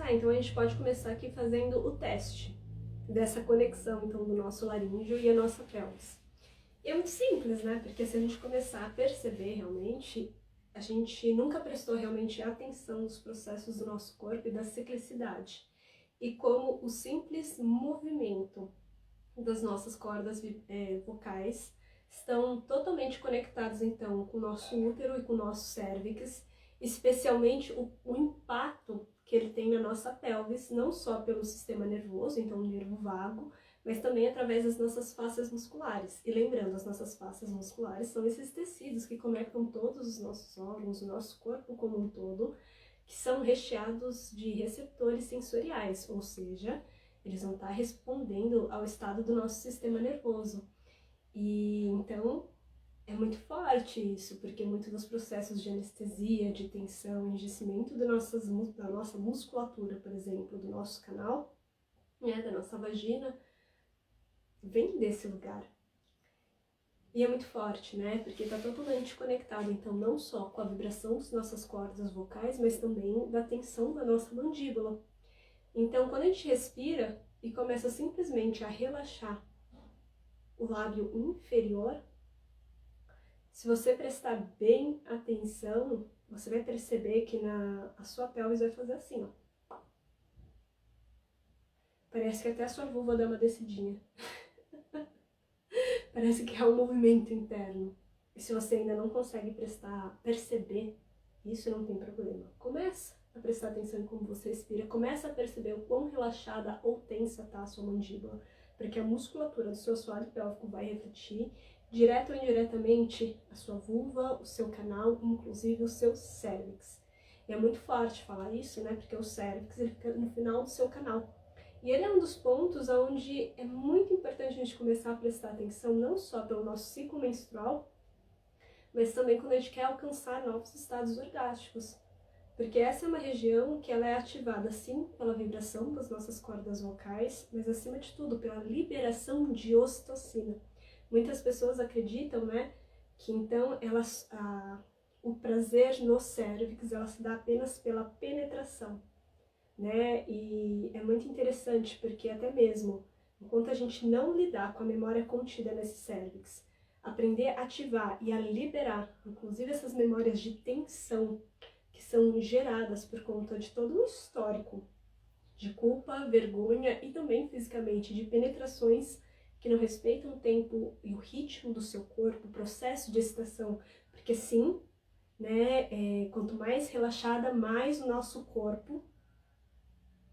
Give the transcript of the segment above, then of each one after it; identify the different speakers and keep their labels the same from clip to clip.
Speaker 1: começar. Então a gente pode começar aqui fazendo o teste dessa conexão, então, do nosso laríngeo e a nossa pelvis. E é muito simples, né? Porque se a gente começar a perceber realmente, a gente nunca prestou realmente atenção nos processos do nosso corpo e da ciclicidade. E como o simples movimento das nossas cordas vocais estão totalmente conectados, então, com o nosso útero e com o nosso cérvix, especialmente o impacto que ele tem na nossa pelvis, não só pelo sistema nervoso, então o nervo vago, mas também através das nossas fáscias musculares. E lembrando, as nossas fáscias musculares são esses tecidos que conectam todos os nossos órgãos, o nosso corpo como um todo, que são recheados de receptores sensoriais, ou seja, eles vão estar respondendo ao estado do nosso sistema nervoso. E então é muito forte isso, porque muitos dos processos de anestesia, de tensão, enrijecimento da nossa musculatura, por exemplo, do nosso canal, né, da nossa vagina, vem desse lugar. E é muito forte, né? Porque está totalmente conectado, então, não só com a vibração das nossas cordas vocais, mas também da tensão da nossa mandíbula. Então, quando a gente respira e começa simplesmente a relaxar o lábio inferior, se você prestar bem atenção, você vai perceber que a sua pelvis vai fazer assim, ó. Parece que até a sua vulva dá uma descidinha. Parece que é um movimento interno. E se você ainda não consegue perceber isso, não tem problema. Começa a prestar atenção em como você respira. Começa a perceber o quão relaxada ou tensa está a sua mandíbula. Porque a musculatura do seu assoalho pélvico vai refletir, direto ou indiretamente, a sua vulva, o seu canal, inclusive o seu cérvix. E é muito forte falar isso, né? Porque o cérvix ele fica no final do seu canal. E ele é um dos pontos onde é muito importante a gente começar a prestar atenção, não só pelo nosso ciclo menstrual, mas também quando a gente quer alcançar novos estados orgásticos. Porque essa é uma região que ela é ativada, sim, pela vibração das nossas cordas vocais, mas acima de tudo, pela liberação de ocitocina. Muitas pessoas acreditam, né, que então o prazer no cérvix ela se dá apenas pela penetração, né? E é muito interessante porque até mesmo enquanto a gente não lidar com a memória contida nesse cérvix, aprender a ativar e a liberar, inclusive essas memórias de tensão que são geradas por conta de todo um histórico de culpa, vergonha e também fisicamente de penetrações que não respeitam o tempo e o ritmo do seu corpo, o processo de excitação, porque sim, né, quanto mais relaxada, mais o nosso corpo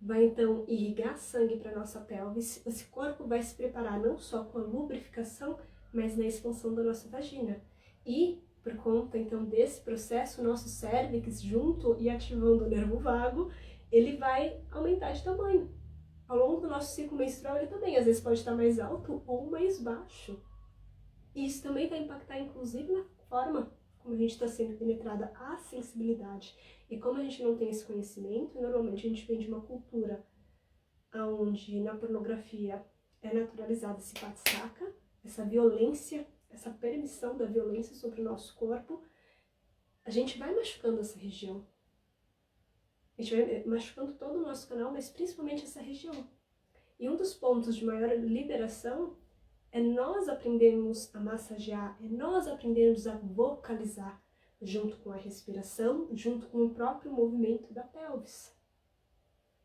Speaker 1: vai então irrigar sangue para nossa pelvis. Esse corpo vai se preparar não só com a lubrificação, mas na expansão da nossa vagina. E por conta então desse processo, o nosso cérvix, junto e ativando o nervo vago, ele vai aumentar de tamanho. Ao longo do nosso ciclo menstrual, ele também às vezes pode estar mais alto ou mais baixo. E isso também vai impactar inclusive na forma como a gente está sendo penetrada, a sensibilidade. E como a gente não tem esse conhecimento, normalmente a gente vem de uma cultura onde na pornografia é naturalizada esse bate-saca, essa violência, essa permissão da violência sobre o nosso corpo. A gente vai machucando essa região. A gente vai machucando todo o nosso canal, mas principalmente essa região. E um dos pontos de maior liberação é nós aprendermos a massagear, é nós aprendermos a vocalizar, junto com a respiração, junto com o próprio movimento da pelvis.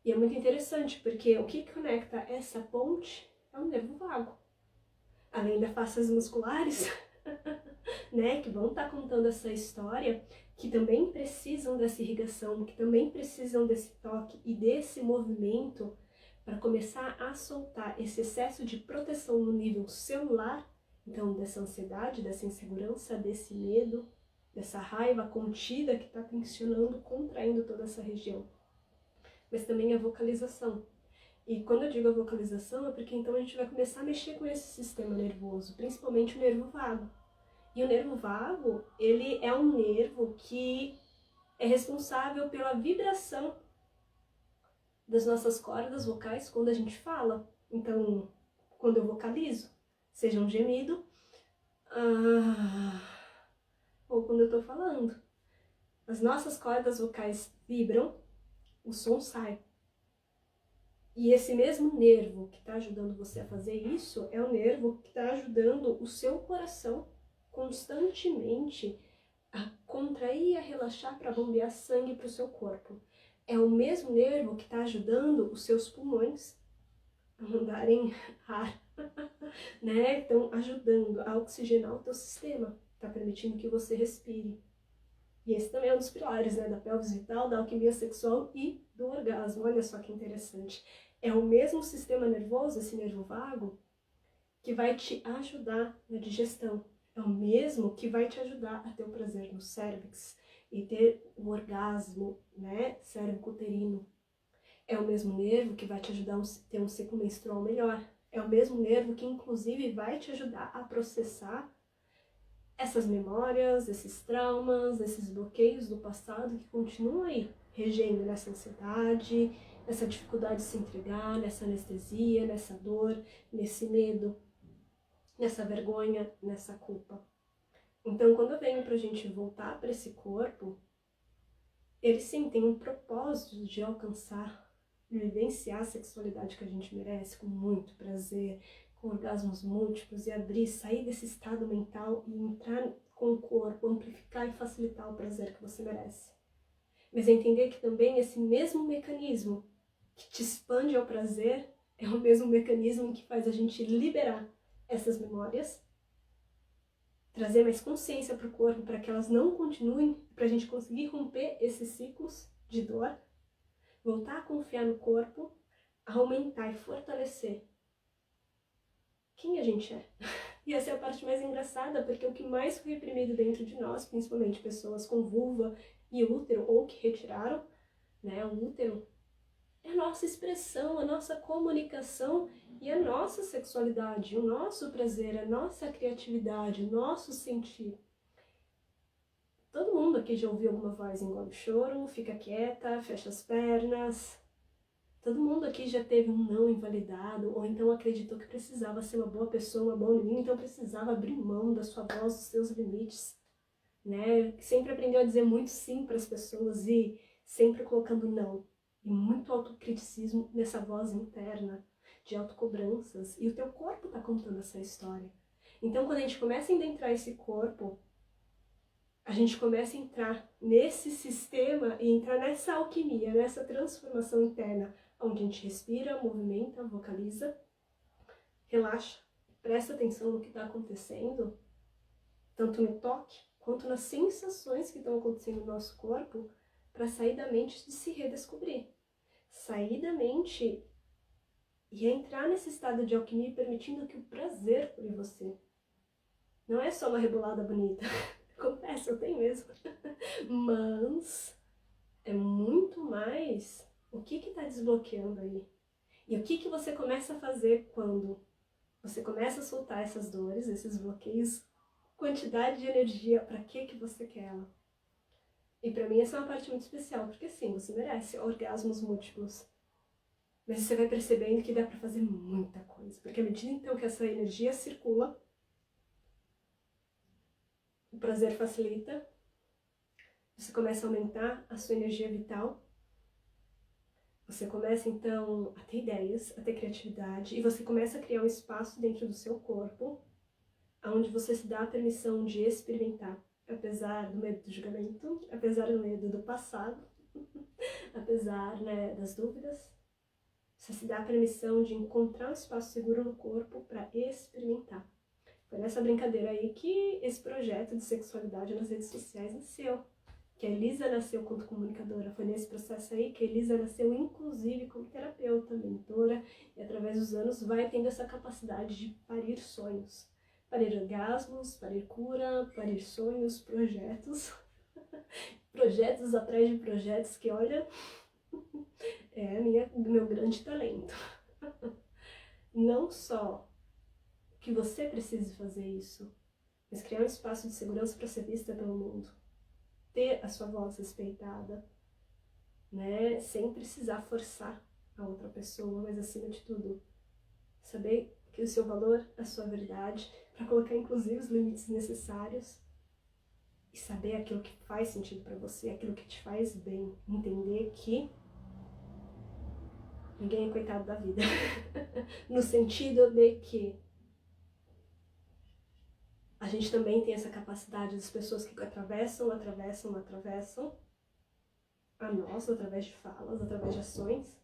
Speaker 1: E é muito interessante, porque o que conecta essa ponte é o nervo vago. Além das fáscias musculares, né, que vão estar contando essa história, que também precisam dessa irrigação, que também precisam desse toque e desse movimento para começar a soltar esse excesso de proteção no nível celular, então dessa ansiedade, dessa insegurança, desse medo, dessa raiva contida que está tensionando, contraindo toda essa região. Mas também a vocalização. E quando eu digo a vocalização é porque então a gente vai começar a mexer com esse sistema nervoso, principalmente o nervo vago. E o nervo vago, ele é um nervo que é responsável pela vibração das nossas cordas vocais quando a gente fala. Então, quando eu vocalizo, seja um gemido, ou quando eu tô falando, as nossas cordas vocais vibram, o som sai. E esse mesmo nervo que está ajudando você a fazer isso é o nervo que está ajudando o seu coração constantemente a contrair e a relaxar para bombear sangue para o seu corpo. É o mesmo nervo que está ajudando os seus pulmões a mandarem ar, né? Estão ajudando a oxigenar o teu sistema, está permitindo que você respire. E esse também é um dos pilares, né, da pelvis vital, da alquimia sexual e do orgasmo. Olha só que interessante. É o mesmo sistema nervoso, esse nervo vago, que vai te ajudar na digestão. É o mesmo que vai te ajudar a ter o prazer no cérvix e ter o orgasmo, né, cérvico-uterino. É o mesmo nervo que vai te ajudar a ter um ciclo menstrual melhor. É o mesmo nervo que, inclusive, vai te ajudar a processar essas memórias, esses traumas, esses bloqueios do passado que continuam aí, regendo nessa ansiedade, nessa dificuldade de se entregar, nessa anestesia, nessa dor, nesse medo, nessa vergonha, nessa culpa. Então, quando eu venho pra gente voltar para esse corpo, ele sim tem um propósito de alcançar, vivenciar a sexualidade que a gente merece com muito prazer, com orgasmos múltiplos e abrir, sair desse estado mental e entrar com o corpo, amplificar e facilitar o prazer que você merece. Mas entender que também esse mesmo mecanismo que te expande ao prazer é o mesmo mecanismo que faz a gente liberar essas memórias, trazer mais consciência para o corpo, para que elas não continuem, para a gente conseguir romper esses ciclos de dor, voltar a confiar no corpo, aumentar e fortalecer quem a gente é. E essa é a parte mais engraçada, porque o que mais foi reprimido dentro de nós, principalmente pessoas com vulva e útero, ou que retiraram, né, o útero, é a nossa expressão, a nossa comunicação e a nossa sexualidade, o nosso prazer, a nossa criatividade, o nosso sentir. Todo mundo aqui já ouviu alguma voz, engole o choro, fica quieta, fecha as pernas. Todo mundo aqui já teve um não invalidado, ou então acreditou que precisava ser uma boa pessoa, uma boa menina, então precisava abrir mão da sua voz, dos seus limites, né? Sempre aprendeu a dizer muito sim para as pessoas e sempre colocando não. E muito autocriticismo nessa voz interna, de autocobranças. E o teu corpo está contando essa história. Então, quando a gente começa a adentrar esse corpo, a gente começa a entrar nesse sistema e entrar nessa alquimia, nessa transformação interna, onde a gente respira, movimenta, vocaliza, relaxa, presta atenção no que está acontecendo, tanto no toque, quanto nas sensações que estão acontecendo no nosso corpo, para sair da mente e se redescobrir. Sair da mente e entrar nesse estado de alquimia, permitindo que o prazer cure você. Não é só uma rebolada bonita. Confesso, eu tenho mesmo. Mas é muito mais o que está desbloqueando aí. E o que você começa a fazer quando você começa a soltar essas dores, esses bloqueios, quantidade de energia, para que você quer ela. E pra mim essa é uma parte muito especial, porque sim, você merece orgasmos múltiplos. Mas você vai percebendo que dá pra fazer muita coisa, porque à medida então que essa energia circula, o prazer facilita, você começa a aumentar a sua energia vital, você começa então a ter ideias, a ter criatividade, e você começa a criar um espaço dentro do seu corpo, onde você se dá a permissão de experimentar, apesar do medo do julgamento, apesar do medo do passado, apesar, né, das dúvidas. Você se dá a permissão de encontrar um espaço seguro no corpo para experimentar. Foi nessa brincadeira aí que esse projeto de sexualidade nas redes sociais nasceu. Que a Elisa nasceu como comunicadora. Foi nesse processo aí que a Elisa nasceu, inclusive, como terapeuta, mentora, e através dos anos vai tendo essa capacidade de parir sonhos. Parir orgasmos, parir cura, parir sonhos, projetos. Projetos atrás de projetos que, olha, é meu grande talento. Não só que você precise fazer isso, mas criar um espaço de segurança para ser vista pelo mundo. Ter a sua voz respeitada, né? Sem precisar forçar a outra pessoa, mas acima de tudo, saber que o seu valor, a sua verdade, para colocar inclusive os limites necessários e saber aquilo que faz sentido para você, aquilo que te faz bem. Entender que Ninguém é coitado da vida. No sentido de que a gente também tem essa capacidade das pessoas que atravessam a nós, através de falas, através de ações.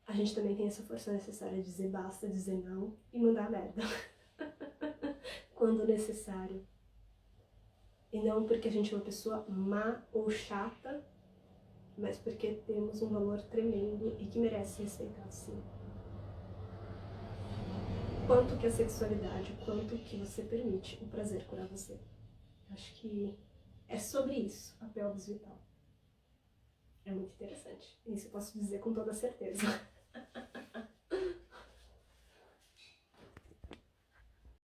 Speaker 1: A gente também tem essa força necessária de dizer basta, dizer não e mandar merda. Quando necessário. E não porque a gente é uma pessoa má ou chata, mas porque temos um valor tremendo e que merece ser respeitado, sim. Quanto que a sexualidade, quanto que você permite o prazer curar você. Acho que é sobre isso a pelvis vital. É muito interessante. Isso eu posso dizer com toda certeza.